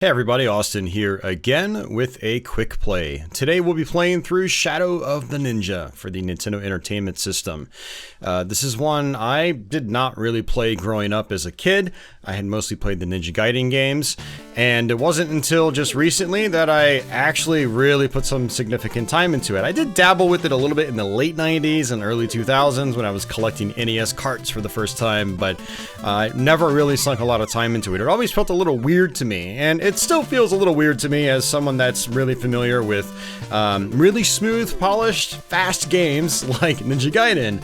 Hey everybody, Austin here again with a quick play. Today we'll be playing through Shadow of the Ninja for the Nintendo Entertainment System. This is one I did not really play growing up as a kid. I had mostly played the Ninja Gaiden games, and it wasn't until just recently that I actually really put some significant time into it. I did dabble with it a little bit in the late 90s and early 2000s when I was collecting NES carts for the first time, but I never really sunk a lot of time into it. It always felt a little weird to me, and it still feels a little weird to me as someone that's really familiar with really smooth, polished, fast games like Ninja Gaiden.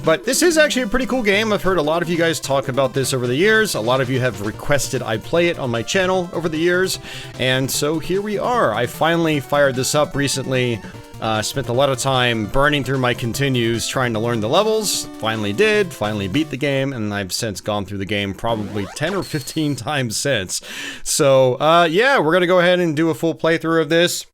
But this is actually a pretty cool game. I've heard a lot of you guys talk about this over the years. A lot of you have requested I play it on my channel over the years, and so here we are. I finally fired this up recently. Spent a lot of time burning through my continues trying to learn the levels. Finally did, finally beat the game, and I've since gone through the game probably 10 or 15 times since. So, yeah, we're gonna go ahead and do a full playthrough of this.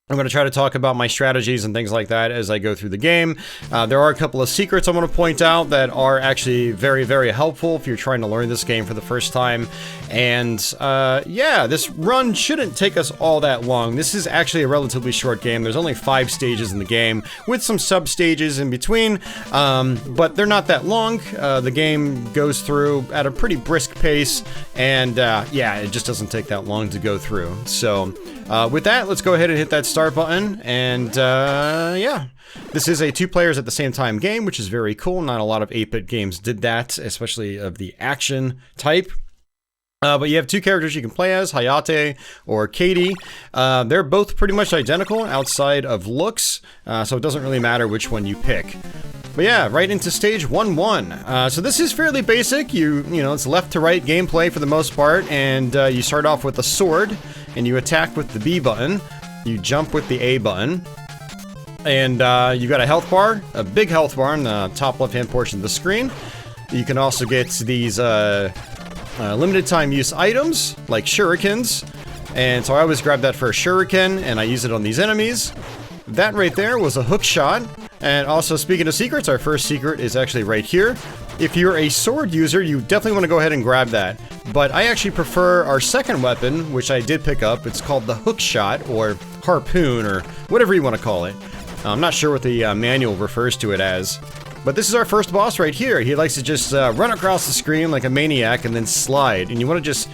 I'm going to try to talk about my strategies and things like that as I go through the game. There are a couple of secrets I want to point out that are actually very, very helpful if you're trying to learn this game for the first time. And yeah, this run shouldn't take us all that long. This is actually a relatively short game. There's only 5 stages in the game with some sub-stages in between, but they're not that long. The game goes through at a pretty brisk pace, and yeah, it just doesn't take that long to go through. So with that, let's go ahead and hit that start button, and yeah. This is a 2 players at the same time game, which is very cool. Not a lot of 8-bit games did that, especially of the action type. But you have 2 characters you can play as, Hayate or Katie. They're both pretty much identical outside of looks, so it doesn't really matter which one you pick. But yeah, right into stage 1-1. So this is fairly basic. You know, it's left to right gameplay for the most part, and you start off with a sword, and you attack with the B button. You jump with the A button. And you got a health bar, a big health bar on the top left-hand portion of the screen. You can also get these limited time use items, like shurikens. And so I always grab that for a shuriken, and I use it on these enemies. That right there was a hook shot. And also, speaking of secrets, our first secret is actually right here. If you're a sword user, you definitely want to go ahead and grab that. But I actually prefer our second weapon, which I did pick up. It's called the hook shot, or harpoon, or whatever you want to call it. I'm not sure what the manual refers to it as. But this is our first boss right here. He likes to just run across the screen like a maniac and then slide. And you want to just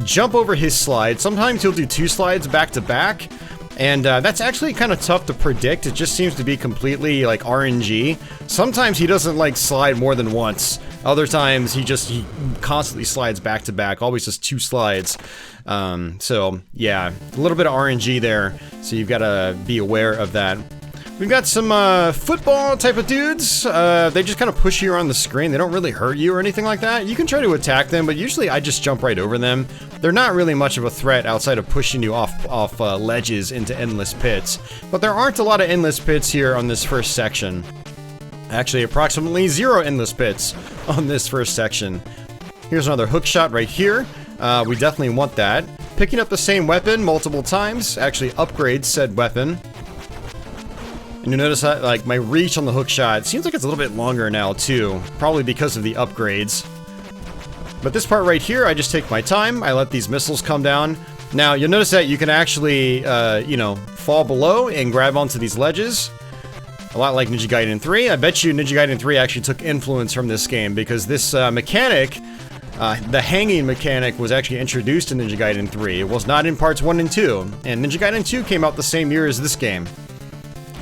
jump over his slide. Sometimes he'll do 2 slides back to back. And that's actually kind of tough to predict. It just seems to be completely like RNG. Sometimes he doesn't like slide more than once. Other times he constantly slides back to back, always just 2 slides. So yeah, a little bit of RNG there. So you've got to be aware of that. We've got some football type of dudes. They just kind of push you around the screen. They don't really hurt you or anything like that. You can try to attack them, but usually I just jump right over them. They're not really much of a threat outside of pushing you off ledges into endless pits. But there aren't a lot of endless pits here on this first section. Actually, approximately 0 endless pits on this first section. Here's another hook shot right here. We definitely want that. Picking up the same weapon multiple times actually upgrades said weapon. And you notice that, like, my reach on the hook shot seems like it's a little bit longer now, too. Probably because of the upgrades. But this part right here, I just take my time. I let these missiles come down. Now, you'll notice that you can actually, you know, fall below and grab onto these ledges. A lot like Ninja Gaiden 3. I bet you Ninja Gaiden 3 actually took influence from this game, because this mechanic, the hanging mechanic, was actually introduced in Ninja Gaiden 3. It was not in parts 1 and 2. And Ninja Gaiden 2 came out the same year as this game.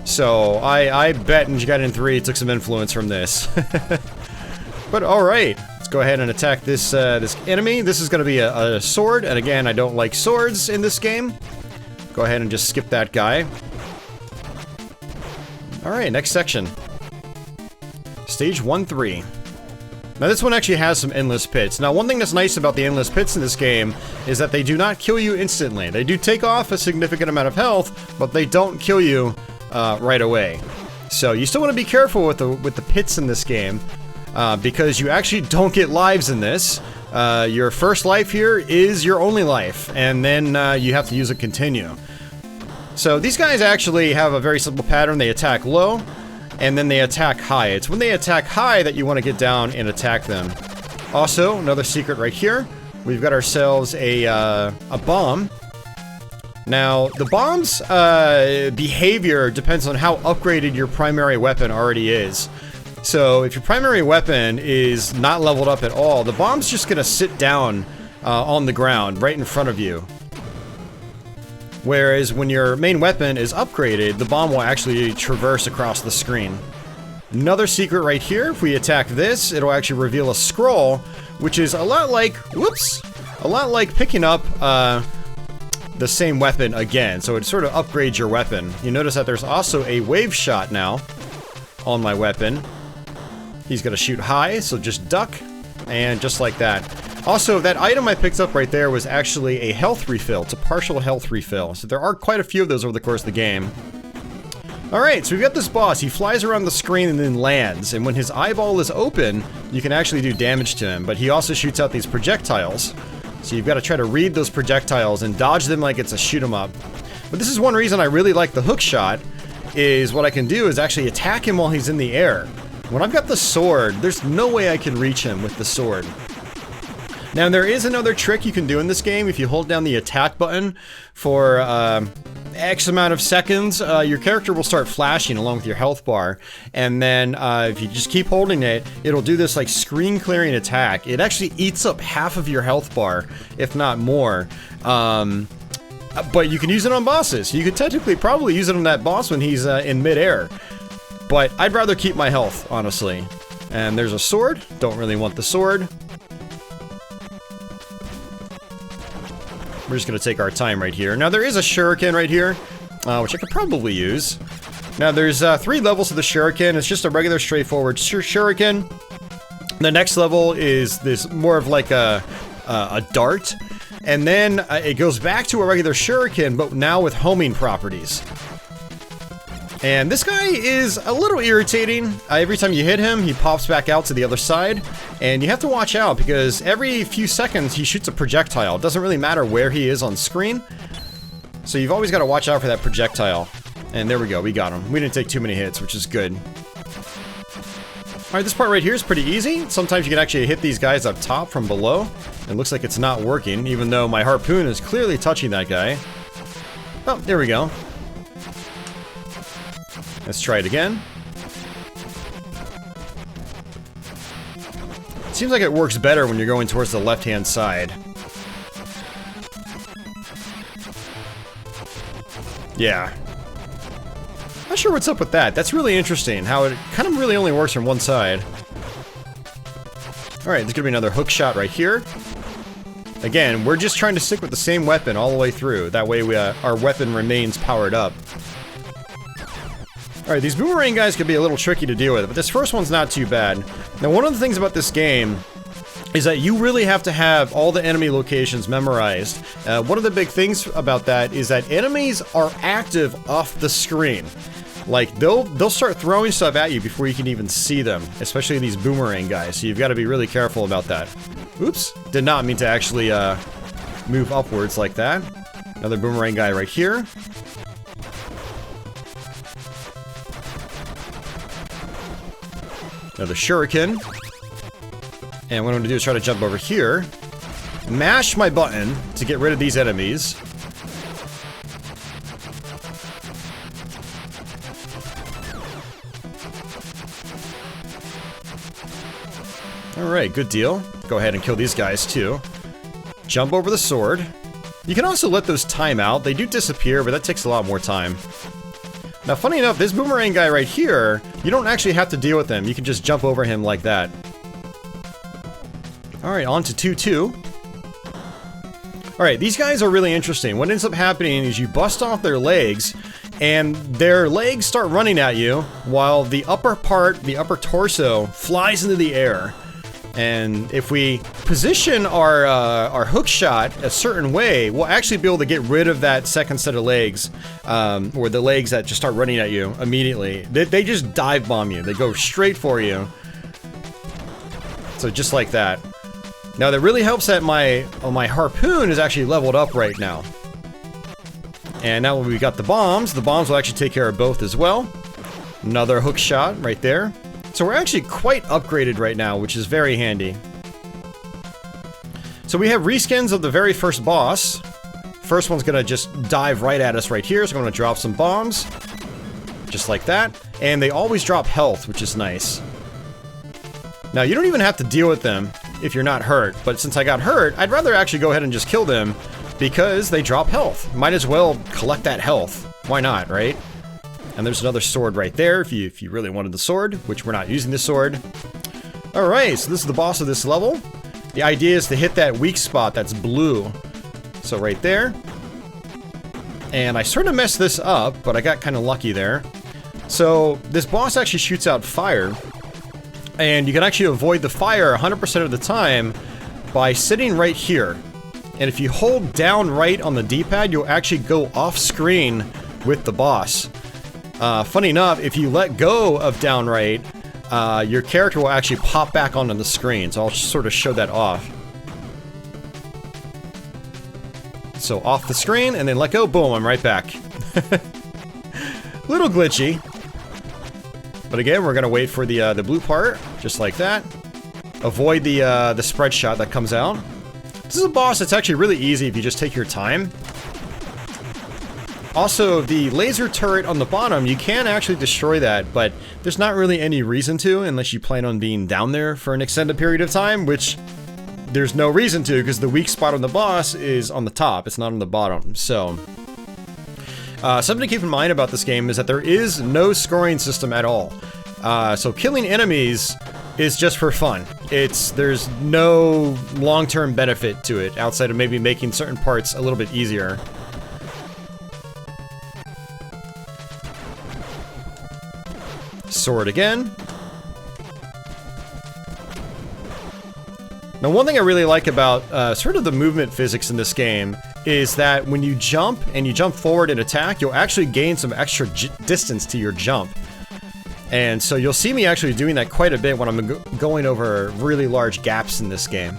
So, I bet Ninja Gaiden 3 took some influence from this. But alright, let's go ahead and attack this this enemy. This is going to be a sword, and again, I don't like swords in this game. Go ahead and just skip that guy. Alright, next section. Stage 1-3. Now this one actually has some endless pits. Now one thing that's nice about the endless pits in this game is that they do not kill you instantly. They do take off a significant amount of health, but they don't kill you right away. So you still want to be careful with the pits in this game, because you actually don't get lives in this. Your first life here is your only life, and then you have to use a continue. So these guys actually have a very simple pattern. They attack low, and then they attack high. It's when they attack high that you want to get down and attack them. Also, another secret right here. we've got ourselves a bomb. Now, the bomb's behavior depends on how upgraded your primary weapon already is. So, if your primary weapon is not leveled up at all, the bomb's just gonna sit down on the ground right in front of you. Whereas when your main weapon is upgraded, the bomb will actually traverse across the screen. Another secret right here, if we attack this, it'll actually reveal a scroll, which is a lot like, whoops, a lot like picking up the same weapon again. So it sort of upgrades your weapon. You notice that there's also a wave shot now on my weapon. He's gonna shoot high, so just duck, and just like that. Also, that item I picked up right there was actually a health refill. It's a partial health refill. So there are quite a few of those over the course of the game. Alright, so we've got this boss. He flies around the screen and then lands. And when his eyeball is open, you can actually do damage to him. But he also shoots out these projectiles. So you've got to try to read those projectiles and dodge them like it's a shoot 'em up. But this is one reason I really like the hook shot, is what I can do is actually attack him while he's in the air. When I've got the sword, there's no way I can reach him with the sword. Now, there is another trick you can do in this game. If you hold down the attack button for X amount of seconds, your character will start flashing along with your health bar. And then if you just keep holding it, it'll do this like screen clearing attack. It actually eats up half of your health bar, if not more. But you can use it on bosses. You could technically probably use it on that boss when he's in midair. But I'd rather keep my health, honestly. And there's a sword. Don't really want the sword. We're just going to take our time right here. Now, there is a shuriken right here, which I could probably use. Now, there's 3 levels of the shuriken. It's just a regular, straightforward shuriken. The next level is this more of like a dart. And then it goes back to a regular shuriken, but now with homing properties. And this guy is a little irritating. Every time you hit him, he pops back out to the other side. And you have to watch out because every few seconds he shoots a projectile. It doesn't really matter where he is on screen. So you've always got to watch out for that projectile. And there we go, we got him. We didn't take too many hits, which is good. Alright, this part right here is pretty easy. Sometimes you can actually hit these guys up top from below. It looks like it's not working, even though my harpoon is clearly touching that guy. Oh, there we go. Let's try it again. It seems like it works better when you're going towards the left-hand side. Yeah. Not sure what's up with that. That's really interesting, how it kind of really only works from one side. Alright, there's gonna be another hook shot right here. Again, we're just trying to stick with the same weapon all the way through. That way our weapon remains powered up. Alright, these boomerang guys can be a little tricky to deal with, but this first one's not too bad. Now, one of the things about this game is that you really have to have all the enemy locations memorized. One of the big things about that is that enemies are active off the screen. Like, they'll start throwing stuff at you before you can even see them, especially these boomerang guys, so you've got to be really careful about that. Oops, did not mean to actually move upwards like that. Another boomerang guy right here. Another shuriken. And what I'm going to do is try to jump over here. Mash my button to get rid of these enemies. Alright, good deal. Go ahead and kill these guys too. Jump over the sword. You can also let those time out. They do disappear, but that takes a lot more time. Now, funny enough, this boomerang guy right here, you don't actually have to deal with him. You can just jump over him like that. Alright, on to 2-2. Alright, these guys are really interesting. What ends up happening is you bust off their legs, and their legs start running at you, while the upper part, the upper torso, flies into the air. And if we position our hook shot a certain way, we'll actually be able to get rid of that second set of legs, or the legs that just start running at you immediately. They just dive bomb you. They go straight for you. So just like that. Now that really helps that my harpoon is actually leveled up right now. And now when we got the bombs will actually take care of both as well. Another hook shot right there. So we're actually quite upgraded right now, which is very handy. So we have reskins of the very first boss. First one's gonna just dive right at us right here, so I'm gonna drop some bombs. Just like that. And they always drop health, which is nice. Now, you don't even have to deal with them if you're not hurt, but since I got hurt, I'd rather actually go ahead and just kill them because they drop health. Might as well collect that health. Why not, right? And there's another sword right there if you really wanted the sword, which we're not using the sword. Alright, so this is the boss of this level. The idea is to hit that weak spot that's blue. So right there. And I sort of messed this up, but I got kind of lucky there. So this boss actually shoots out fire. And you can actually avoid the fire 100% of the time by sitting right here. And if you hold down right on the D-pad, you'll actually go off screen with the boss. Funny enough, if you let go of down right, your character will actually pop back onto the screen. So I'll sort of show that off. So off the screen, and then let go, boom, I'm right back. Little glitchy. But again, we're gonna wait for the blue part, just like that. Avoid the spread shot that comes out. This is a boss that's actually really easy if you just take your time. Also, the laser turret on the bottom, you can actually destroy that, but there's not really any reason to unless you plan on being down there for an extended period of time, which there's no reason to because the weak spot on the boss is on the top, it's not on the bottom. So something to keep in mind about this game is that there is no scoring system at all. So killing enemies is just for fun. There's no long-term benefit to it outside of maybe making certain parts a little bit easier. Sword again. Now, one thing I really like about sort of the movement physics in this game is that when you jump and you jump forward and attack, you'll actually gain some extra distance to your jump. And so you'll see me actually doing that quite a bit when I'm going over really large gaps in this game.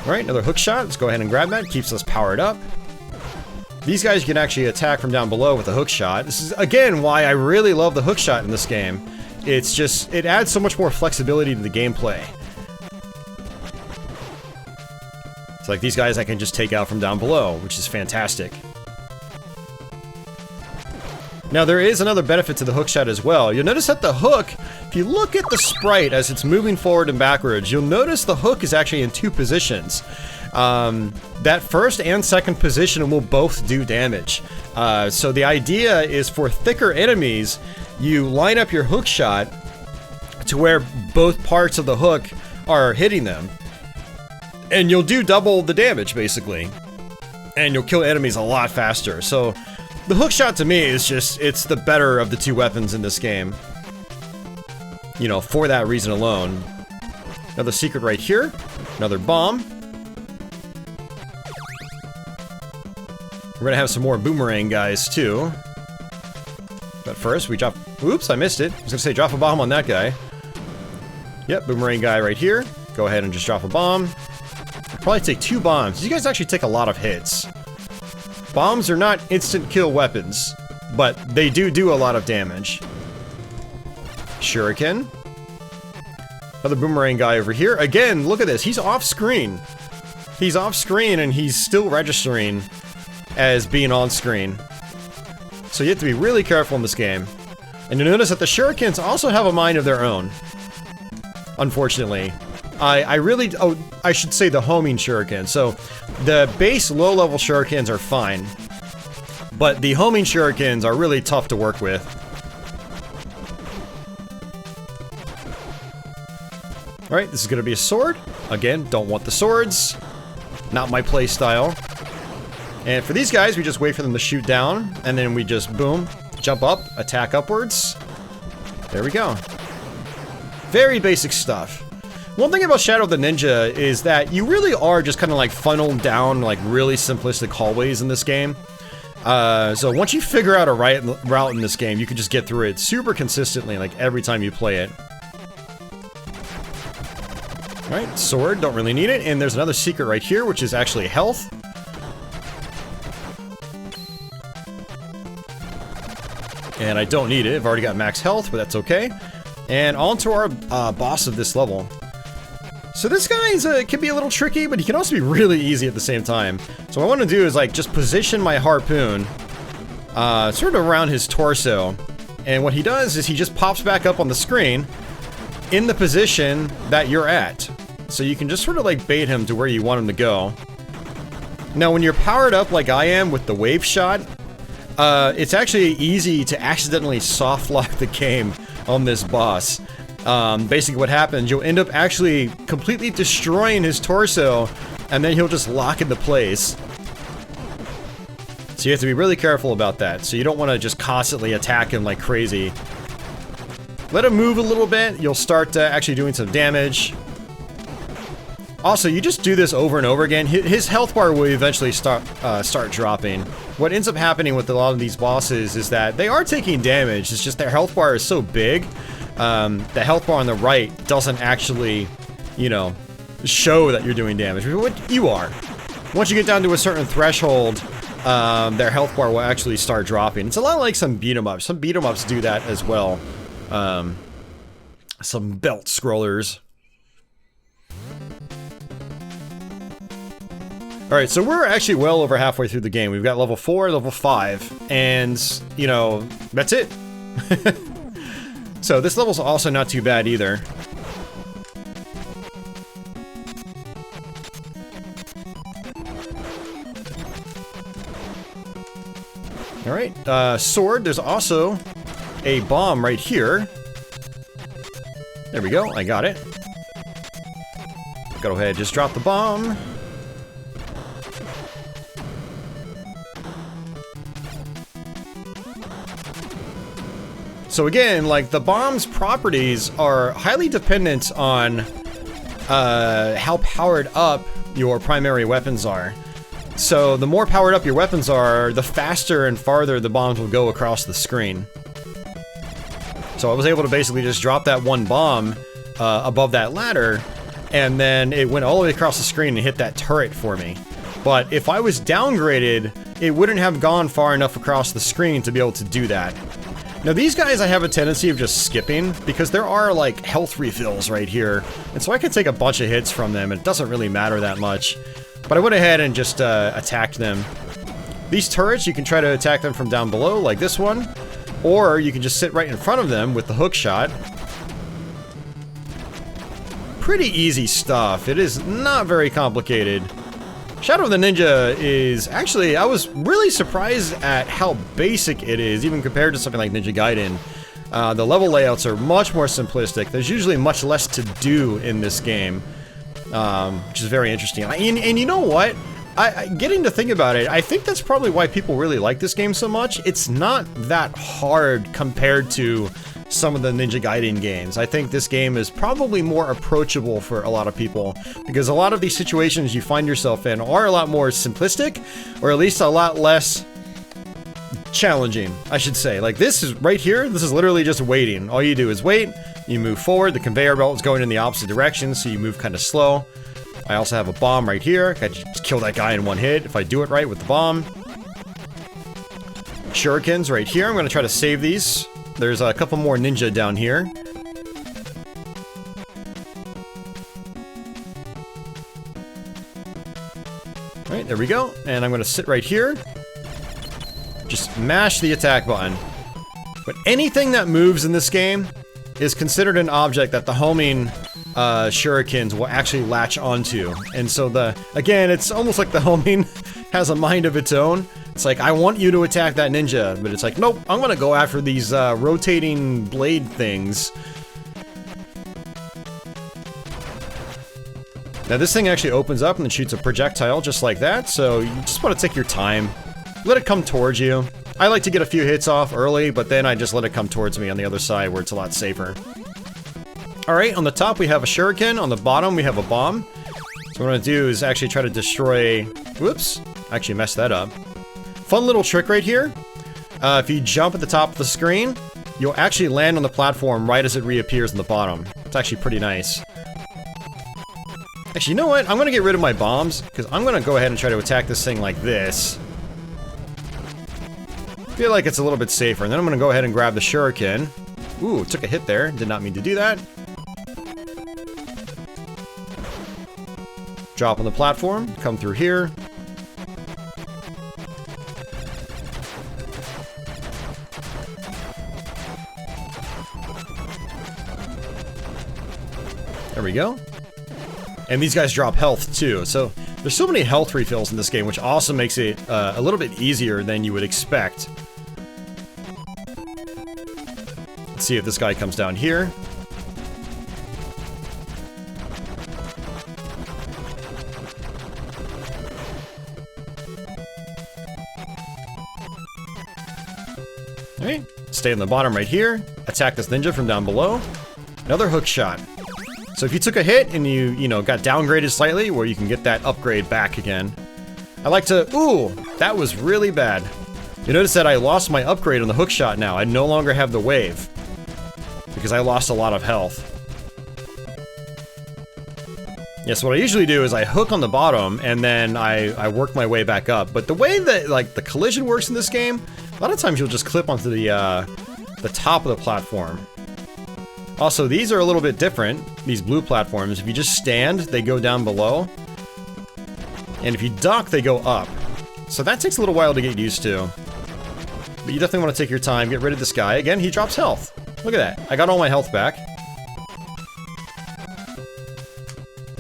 Alright, another hook shot. Let's go ahead and grab that. Keeps us powered up. These guys can actually attack from down below with a hook shot. This is, again, why I really love the hook shot in this game. It's just, it adds so much more flexibility to the gameplay. It's like these guys I can just take out from down below, which is fantastic. Now, there is another benefit to the hook shot as well. You'll notice that the hook, if you look at the sprite as it's moving forward and backwards, you'll notice the hook is actually in two positions. That first and second position will both do damage. So the idea is for thicker enemies, you line up your hook shot to where both parts of the hook are hitting them. And you'll do double the damage, basically. And you'll kill enemies a lot faster. So the hook shot to me is just, it's the better of the two weapons in this game. You know, for that reason alone. Another secret right here. Another bomb. We're gonna have some more boomerang guys, too. But first, we drop... Oops, I missed it. I was gonna say, drop a bomb on that guy. Yep, boomerang guy right here. Go ahead and just drop a bomb. Probably take 2 bombs. You guys actually take a lot of hits. Bombs are not instant kill weapons, but they do a lot of damage. Shuriken. Another boomerang guy over here. Again, look at this. He's off screen. He's off screen and he's still registering as being on screen. So you have to be really careful in this game. And you'll notice that the shurikens also have a mind of their own. Unfortunately. I should say the homing shuriken. So the base low-level shurikens are fine. But the homing shurikens are really tough to work with. Alright, this is going to be a sword. Again, don't want the swords. Not my play style. And for these guys, we just wait for them to shoot down, and then we just, boom, jump up, attack upwards. There we go. Very basic stuff. One thing about Shadow of the Ninja is that you really are just kind of like funneled down like really simplistic hallways in this game. So once you figure out a route in this game, you can just get through it super consistently, like every time you play it. Alright, sword, don't really need it. And there's another secret right here, which is actually health. And I don't need it, I've already got max health, but that's okay. And on to our boss of this level. So this guy's can be a little tricky, but he can also be really easy at the same time. So what I want to do is like just position my harpoon sort of around his torso. And what he does is he just pops back up on the screen in the position that you're at. So you can just sort of like bait him to where you want him to go. Now when you're powered up like I am with the wave shot, it's actually easy to accidentally soft lock the game on this boss. Basically what happens, you'll end up actually completely destroying his torso, and then he'll just lock into place. So you have to be really careful about that. So you don't want to just constantly attack him like crazy. Let him move a little bit, you'll start actually doing some damage. Also, you just do this over and over again. His health bar will eventually start dropping. What ends up happening with a lot of these bosses is that they are taking damage, it's just their health bar is so big. The health bar on the right doesn't actually, you know, show that you're doing damage. What you are. Once you get down to a certain threshold, their health bar will actually start dropping. It's a lot like some beat-em-ups. Some beat-em-ups do that as well. Some belt scrollers. Alright, so we're actually well over halfway through the game. We've got level 4, level 5, and, you know, that's it. So this level's also not too bad either. Alright, sword. There's also a bomb right here. There we go, I got it. Go ahead, just drop the bomb. So again, like, the bomb's properties are highly dependent on how powered up your primary weapons are. So the more powered up your weapons are, the faster and farther the bombs will go across the screen. So I was able to basically just drop that one bomb above that ladder, and then it went all the way across the screen and hit that turret for me. But if I was downgraded, it wouldn't have gone far enough across the screen to be able to do that. Now these guys I have a tendency of just skipping, because there are like health refills right here, and so I can take a bunch of hits from them, and it doesn't really matter that much. But I went ahead and just attacked them. These turrets, you can try to attack them from down below, like this one, or you can just sit right in front of them with the hook shot. Pretty easy stuff. It is not very complicated. Shadow of the Ninja is actually, I was really surprised at how basic it is, even compared to something like Ninja Gaiden. The level layouts are much more simplistic. There's usually much less to do in this game, which is very interesting. And you know what? Getting to think about it, I think that's probably why people really like this game so much. It's not that hard compared to some of the Ninja Gaiden games. I think this game is probably more approachable for a lot of people, because a lot of these situations you find yourself in are a lot more simplistic, or at least a lot less challenging, I should say. Like this is right here, this is literally just waiting. All you do is wait, you move forward, the conveyor belt is going in the opposite direction, so you move kind of slow. I also have a bomb right here. I just kill that guy in one hit if I do it right with the bomb. Shurikens right here. I'm going to try to save these. There's a couple more ninja down here. Alright, there we go. And I'm going to sit right here. Just mash the attack button. But anything that moves in this game is considered an object that the homing shurikens will actually latch onto. And so again, it's almost like the homing has a mind of its own. It's like, I want you to attack that ninja, but it's like, nope, I'm gonna go after these rotating blade things. Now this thing actually opens up and then shoots a projectile just like that, so you just want to take your time. Let it come towards you. I like to get a few hits off early, but then I just let it come towards me on the other side where it's a lot safer. Alright, on the top we have a shuriken, on the bottom we have a bomb. So what I'm gonna do is actually try to destroy... Whoops, I actually messed that up. Fun little trick right here. If you jump at the top of the screen, you'll actually land on the platform right as it reappears on the bottom. It's actually pretty nice. Actually, you know what? I'm gonna get rid of my bombs, because I'm gonna go ahead and try to attack this thing like this. I feel like it's a little bit safer, and then I'm gonna go ahead and grab the shuriken. Ooh, took a hit there. Did not mean to do that. Drop on the platform, come through here. There we go. And these guys drop health too, so there's so many health refills in this game, which also makes it a little bit easier than you would expect. Let's see if this guy comes down here. Alright, stay on the bottom right here. Attack this ninja from down below. Another hook shot. So if you took a hit and you know, got downgraded slightly, where you can get that upgrade back again. I like to... Ooh, that was really bad. You notice that I lost my upgrade on the hook shot now. I no longer have the wave. Because I lost a lot of health. Yes, what I usually do is I hook on the bottom, and then I work my way back up. But the way that, like, the collision works in this game, a lot of times you'll just clip onto the top of the platform. Also, these are a little bit different, these blue platforms. If you just stand, they go down below. And if you duck, they go up. So that takes a little while to get used to. But you definitely want to take your time, get rid of this guy. Again, he drops health. Look at that. I got all my health back.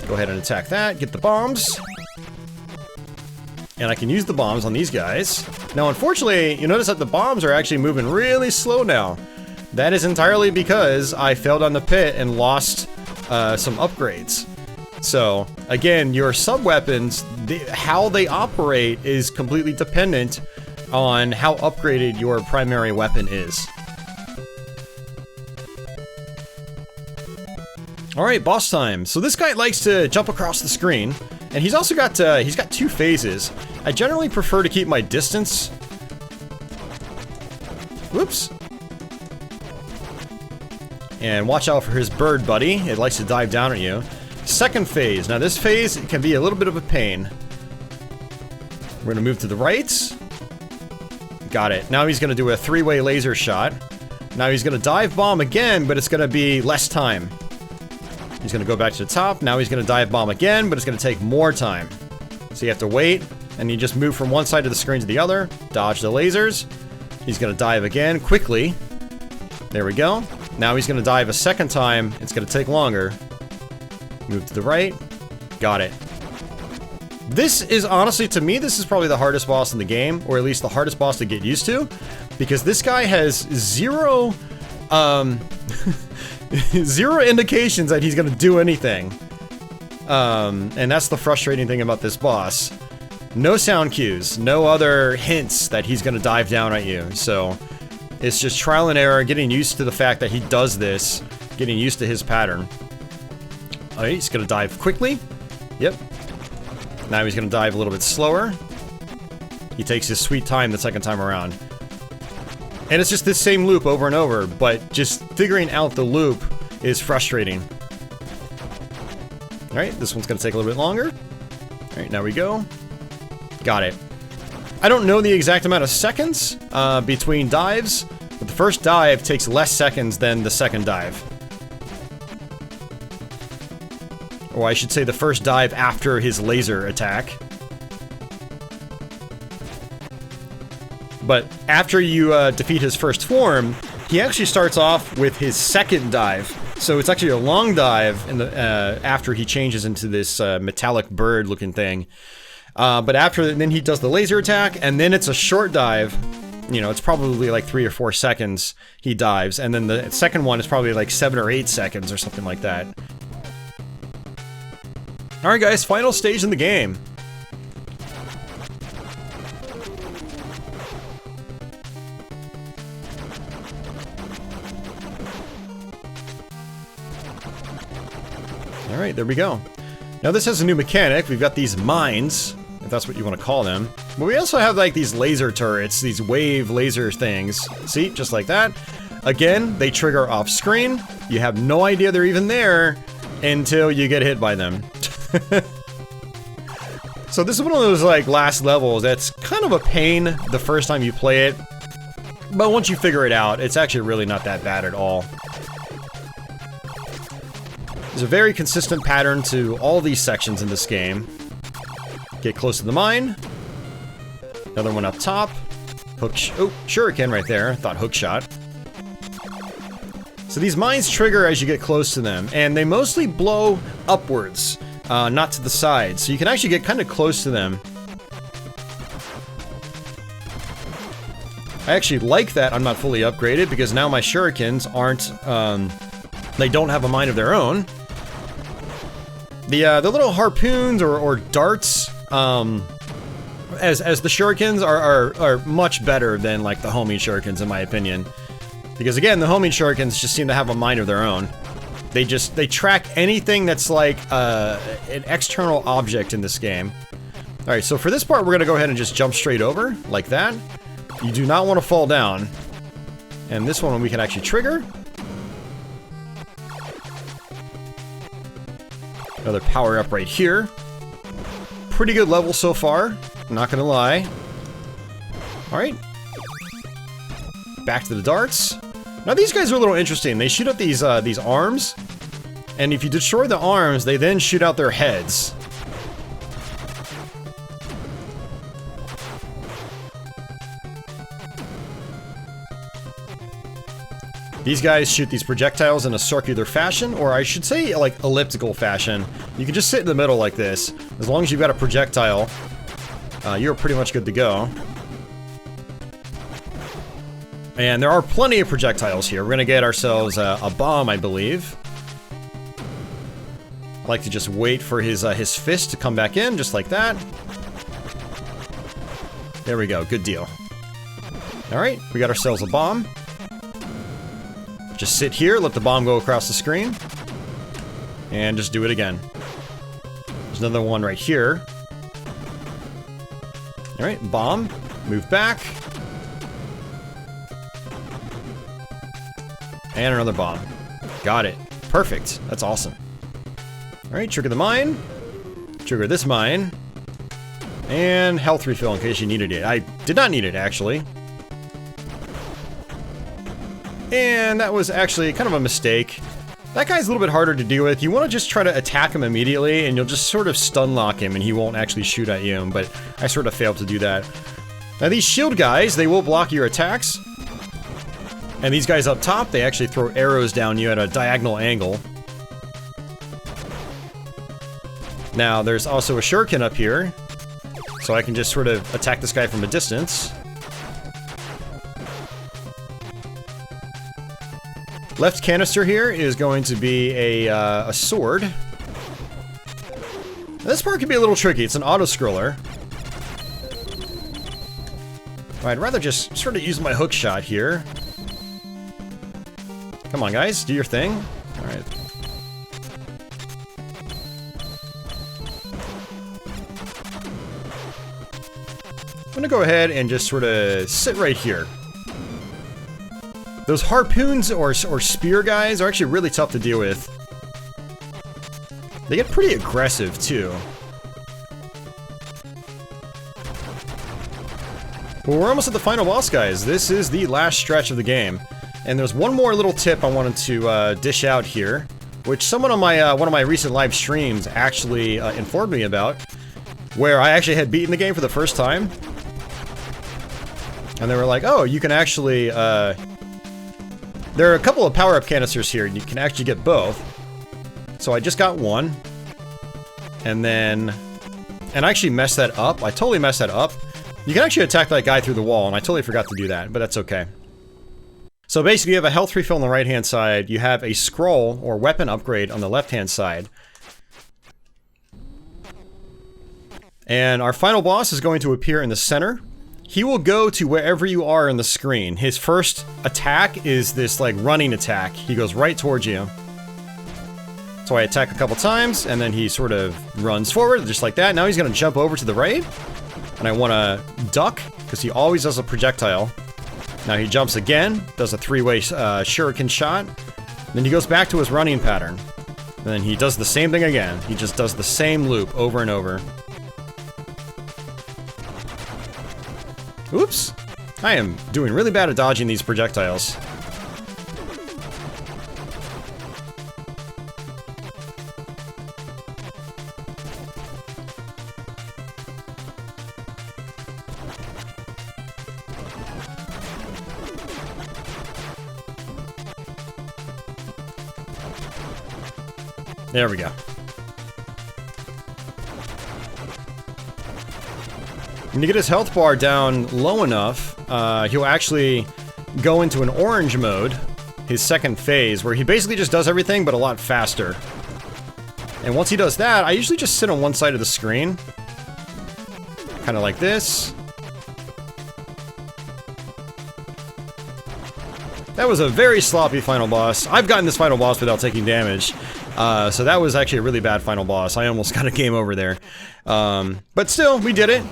Go ahead and attack that, get the bombs. And I can use the bombs on these guys. Now, unfortunately, you notice that the bombs are actually moving really slow now. That is entirely because I fell down the pit and lost some upgrades. So, again, your sub-weapons, how they operate is completely dependent on how upgraded your primary weapon is. Alright, boss time. So this guy likes to jump across the screen, and he's also got, he's got 2 phases. I generally prefer to keep my distance. Whoops. And watch out for his bird buddy. It likes to dive down at you. Second phase. Now this phase can be a little bit of a pain. We're gonna move to the right. Got it. Now he's gonna do a 3-way laser shot. Now he's gonna dive bomb again, but it's gonna be less time. He's gonna go back to the top. Now he's gonna dive bomb again, but it's gonna take more time. So you have to wait, and you just move from one side of the screen to the other. Dodge the lasers. He's gonna dive again quickly. There we go. Now he's gonna dive a second time. It's gonna take longer. Move to the right. Got it. This is honestly, to me, this is probably the hardest boss in the game, or at least the hardest boss to get used to, because this guy has zero, zero indications that he's gonna do anything. And that's the frustrating thing about this boss. No sound cues, no other hints that he's gonna dive down at you, so it's just trial and error, getting used to the fact that he does this, getting used to his pattern. Alright, he's gonna dive quickly. Yep. Now he's gonna dive a little bit slower. He takes his sweet time the second time around. And it's just this same loop over and over, but just figuring out the loop is frustrating. Alright, this one's gonna take a little bit longer. Alright, now we go. Got it. I don't know the exact amount of seconds between dives, but the first dive takes less seconds than the second dive. Or I should say the first dive after his laser attack. But after you defeat his first form, he actually starts off with his second dive. So it's actually a long dive in the, after he changes into this metallic bird-looking thing. But after, then he does the laser attack, and then it's a short dive. You know, it's probably like 3 or 4 seconds he dives, and then the second one is probably like 7 or 8 seconds or something like that. Alright guys, final stage in the game. Alright, there we go. Now this has a new mechanic. We've got these mines, if that's what you want to call them. But we also have like these laser turrets, these wave laser things. See, just like that. Again, they trigger off screen. You have no idea they're even there until you get hit by them. So this is one of those like last levels that's kind of a pain the first time you play it. But once you figure it out, it's actually really not that bad at all. There's a very consistent pattern to all these sections in this game. Get close to the mine. Another one up top. Oh, shuriken right there. Thought hook shot. So these mines trigger as you get close to them, and they mostly blow upwards, not to the sides. So you can actually get kind of close to them. I actually like that I'm not fully upgraded, because now my shurikens aren't, they don't have a mine of their own. The little harpoons or darts, as the shurikens are much better than like the homing shurikens in my opinion. Because again, the homing shurikens just seem to have a mind of their own. They track anything that's like an external object in this game. Alright, so for this part we're gonna go ahead and just jump straight over, like that. You do not want to fall down. And this one we can actually trigger. Another power up right here. Pretty good level so far, not gonna lie. Alright. Back to the darts. Now these guys are a little interesting. They shoot out these arms, and if you destroy the arms, they then shoot out their heads. These guys shoot these projectiles in a circular fashion, or I should say like elliptical fashion. You can just sit in the middle like this. As long as you've got a projectile, you're pretty much good to go. And there are plenty of projectiles here. We're gonna get ourselves a bomb, I believe. I like to just wait for his fist to come back in, just like that. There we go, good deal. Alright, we got ourselves a bomb. Just sit here, let the bomb go across the screen. And just do it again. There's another one right here. Alright, bomb. Move back. And another bomb. Got it. Perfect. That's awesome. Alright, trigger the mine. Trigger this mine. And health refill in case you needed it. I did not need it, actually. And that was actually kind of a mistake. That guy's a little bit harder to deal with. You want to just try to attack him immediately, and you'll just sort of stun lock him, and he won't actually shoot at you. But I sort of failed to do that. Now these shield guys, they will block your attacks. And these guys up top, they actually throw arrows down you at a diagonal angle. Now, there's also a shuriken up here. So I can just sort of attack this guy from a distance. Left canister here is going to be a sword. Now, this part can be a little tricky. It's an auto-scroller. I'd rather just sort of use my hook shot here. Come on, guys, do your thing. Alright. I'm gonna go ahead and just sort of sit right here. Those harpoons or spear guys are actually really tough to deal with. They get pretty aggressive, too. Well, we're almost at the final boss, guys. This is the last stretch of the game. And there's one more little tip I wanted to dish out here, which someone on my one of my recent live streams actually informed me about, where I actually had beaten the game for the first time. And they were like, oh, you can actually... there are a couple of power-up canisters here, and you can actually get both. So I just got one. And then... And I actually messed that up. I totally messed that up. You can actually attack that guy through the wall, and I totally forgot to do that, but that's okay. So basically you have a health refill on the right hand side, you have a scroll or weapon upgrade on the left hand side. And our final boss is going to appear in the center. He will go to wherever you are in the screen. His first attack is this like running attack. He goes right towards you. So I attack a couple times and then he sort of runs forward just like that. Now he's going to jump over to the right. And I want to duck because he always does a projectile. Now he jumps again, does a three-way shuriken shot, then he goes back to his running pattern. And then he does the same thing again. He just does the same loop over and over. Oops! I am doing really bad at dodging these projectiles. There we go. When you get his health bar down low enough, he'll actually go into an orange mode, his second phase, where he basically just does everything but a lot faster. And once he does that, I usually just sit on one side of the screen. Kind of like this. That was a very sloppy final boss. I've gotten this final boss without taking damage. So that was actually a really bad final boss. I almost got a game over there. But still, we did it.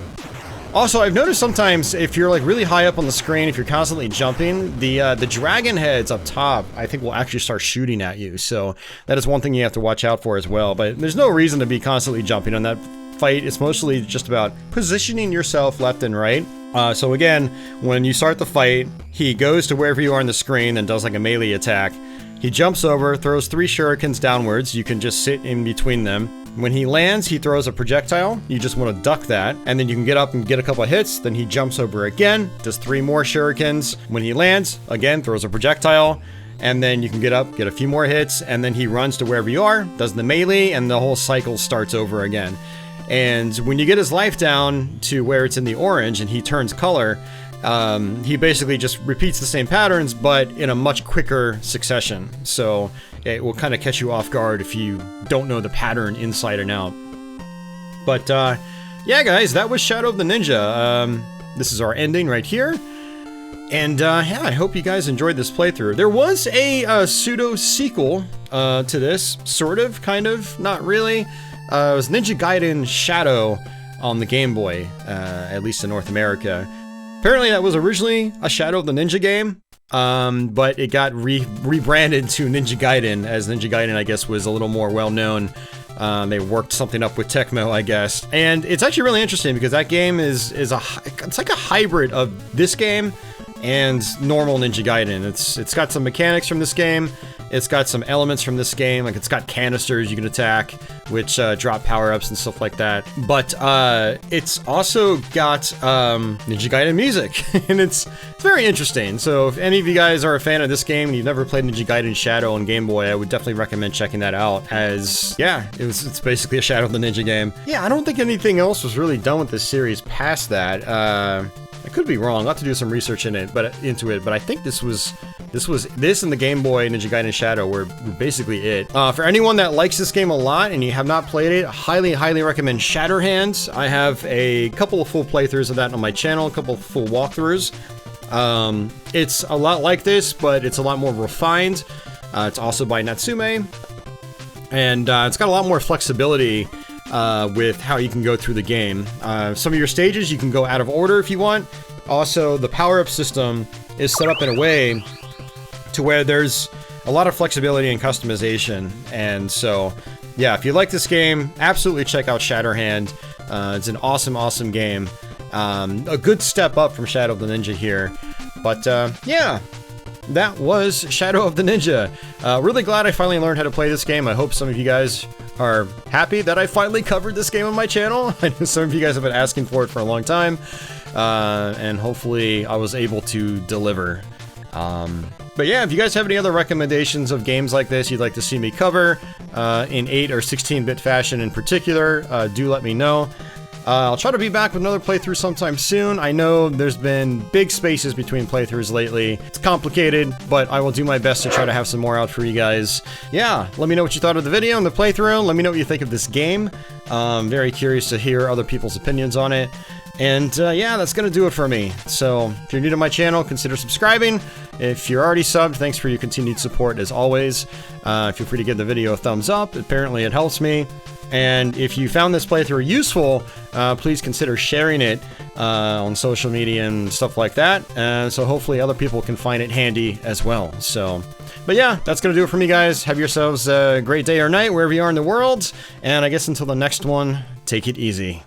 Also, I've noticed sometimes if you're like really high up on the screen, if you're constantly jumping, the dragon heads up top, I think will actually start shooting at you. So that is one thing you have to watch out for as well. But there's no reason to be constantly jumping on that fight. It's mostly just about positioning yourself left and right. So again, when you start the fight, he goes to wherever you are on the screen and does like a melee attack. He jumps over, throws 3 shurikens downwards. You can just sit in between them. When he lands, he throws a projectile. You just want to duck that, and then you can get up and get a couple of hits. Then he jumps over again, does 3 more shurikens. When he lands, again, throws a projectile, and then you can get up, get a few more hits, and then he runs to wherever you are, does the melee, and the whole cycle starts over again. And when you get his life down to where it's in the orange and he turns color, he basically just repeats the same patterns, but in a much quicker succession. So it will kind of catch you off guard if you don't know the pattern inside and out. But yeah, guys, that was Shadow of the Ninja. This is our ending right here. And yeah, I hope you guys enjoyed this playthrough. There was a pseudo sequel to this, sort of, kind of, not really. It was Ninja Gaiden Shadow on the Game Boy, at least in North America. Apparently that was originally a Shadow of the Ninja game, but it got rebranded to Ninja Gaiden, as Ninja Gaiden, I guess, was a little more well-known. They worked something up with Tecmo, I guess. And it's actually really interesting because that game it's like a hybrid of this game and normal Ninja Gaiden. It's got some mechanics from this game. It's got some elements from this game, like it's got canisters you can attack, which drop power-ups and stuff like that. But it's also got Ninja Gaiden music, and it's very interesting. So if any of you guys are a fan of this game and you've never played Ninja Gaiden Shadow on Game Boy, I would definitely recommend checking that out, as, yeah, it's basically a Shadow of the Ninja game. Yeah, I don't think anything else was really done with this series past that. I could be wrong. I'll have to do some research into it, but I think this and the Game Boy Ninja Gaiden Shadow were basically it. For anyone that likes this game a lot and you have not played it, highly recommend Shatterhands. I have a couple of full playthroughs of that on my channel, a couple of full walkthroughs. It's a lot like this, but it's a lot more refined. It's also by Natsume, and it's got a lot more flexibility with how you can go through the game. Some of your stages you can go out of order if you want. Also, the power-up system is set up in a way to where there's a lot of flexibility and customization. And so, yeah, if you like this game, absolutely check out Shatterhand. It's an awesome game. A good step up from Shadow of the Ninja here. But yeah, that was Shadow of the Ninja. Really glad I finally learned how to play this game. I hope some of you guys are happy that I finally covered this game on my channel. I know some of you guys have been asking for it for a long time, and hopefully I was able to deliver. But yeah, if you guys have any other recommendations of games like this you'd like to see me cover, in 8 or 16-bit fashion in particular, do let me know. I'll try to be back with another playthrough sometime soon. I know there's been big spaces between playthroughs lately. It's complicated, but I will do my best to try to have some more out for you guys. Yeah, let me know what you thought of the video and the playthrough. Let me know what you think of this game. Very curious to hear other people's opinions on it. And yeah, that's gonna do it for me. So if you're new to my channel, consider subscribing. If you're already subbed, thanks for your continued support as always. Feel free to give the video a thumbs up. Apparently it helps me. And if you found this playthrough useful, please consider sharing it on social media and stuff like that. So hopefully other people can find it handy as well. So, but yeah, that's gonna do it for me, guys. Have yourselves a great day or night wherever you are in the world. And I guess until the next one, take it easy.